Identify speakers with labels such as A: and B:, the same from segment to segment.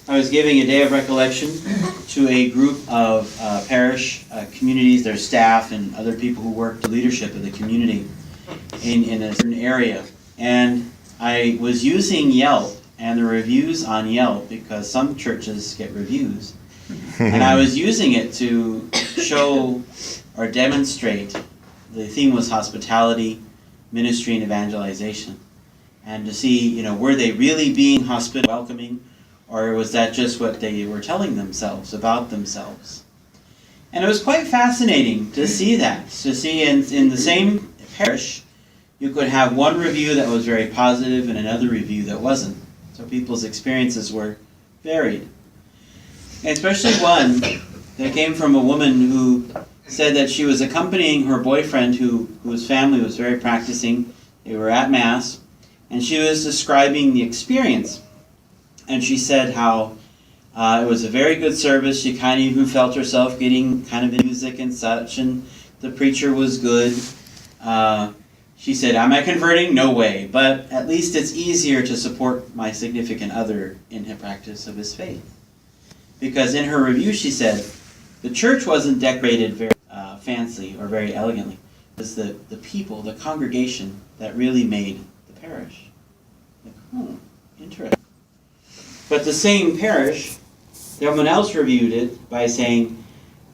A: I was giving a day of recollection to a group of parish communities, their staff, and other people who work the leadership of the community in a certain area. And I was using Yelp and the reviews on Yelp, because some churches get reviews. And I was using it to show or demonstrate, the theme was hospitality, ministry, and evangelization. And to see, were they really being hospitable, welcoming, or was that just what they were telling themselves about themselves? And it was quite fascinating to see that. To see in the same parish, you could have one review that was very positive and another review that wasn't. So people's experiences were varied. And especially one that came from a woman who said that she was accompanying her boyfriend whose family was very practicing. They were at Mass, and she was describing the experience. And she said how it was a very good service. She kind of even felt herself getting kind of in music and such, and the preacher was good. She said, am I converting? No way. But at least it's easier to support my significant other in the practice of his faith. Because in her review she said, the church wasn't decorated very fancy or very elegantly. It was the people, the congregation, that really made the parish. Like, interesting. But the same parish, someone else reviewed it by saying,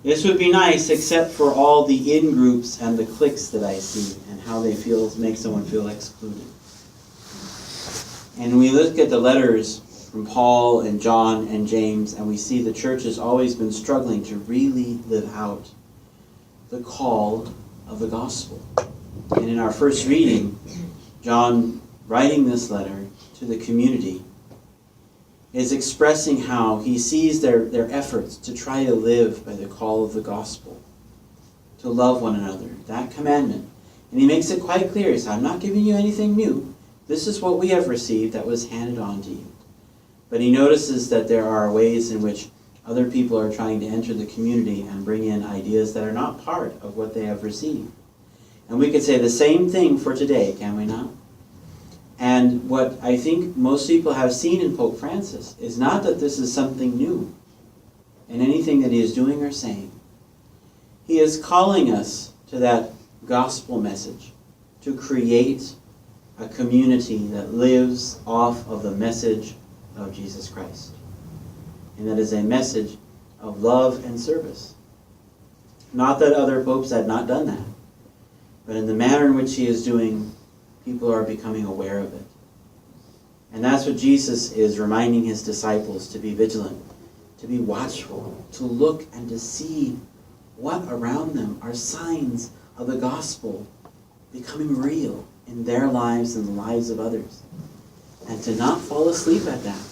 A: this would be nice except for all the in-groups and the cliques that I see and how they make someone feel excluded. And we look at the letters from Paul and John and James, and we see the church has always been struggling to really live out the call of the gospel. And in our first reading, John, writing this letter to the community, is expressing how he sees their efforts to try to live by the call of the gospel, to love one another, that commandment. And he makes it quite clear. He says, I'm not giving you anything new. This is what we have received that was handed on to you. But he notices that there are ways in which other people are trying to enter the community and bring in ideas that are not part of what they have received. And we could say the same thing for today, can we not? And what I think most people have seen in Pope Francis is not that this is something new in anything that he is doing or saying. He is calling us to that gospel message, to create a community that lives off of the message of Jesus Christ. And that is a message of love and service. Not that other popes had not done that, but in the manner in which he is doing, people are becoming aware of it. And that's what Jesus is reminding his disciples, to be vigilant, to be watchful, to look and to see what around them are signs of the gospel becoming real in their lives and the lives of others. And to not fall asleep at that,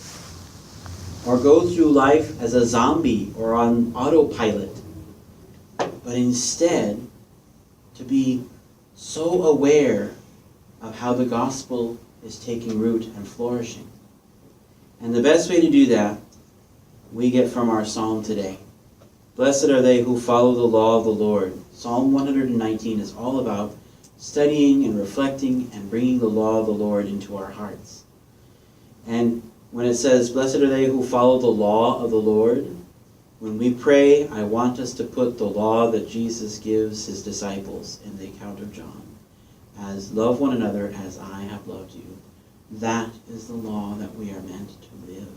A: or go through life as a zombie or on autopilot, but instead to be so aware of how the gospel is taking root and flourishing. And the best way to do that, we get from our psalm today. Blessed are they who follow the law of the Lord. Psalm 119 is all about studying and reflecting and bringing the law of the Lord into our hearts. And when it says, blessed are they who follow the law of the Lord, when we pray, I want us to put the law that Jesus gives his disciples in the account of John, as love one another as I have loved you. That is the law that we are meant to live.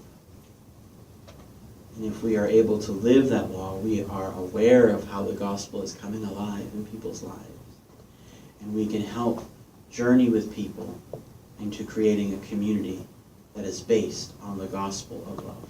A: And if we are able to live that law, we are aware of how the gospel is coming alive in people's lives. And we can help journey with people into creating a community that is based on the gospel of love.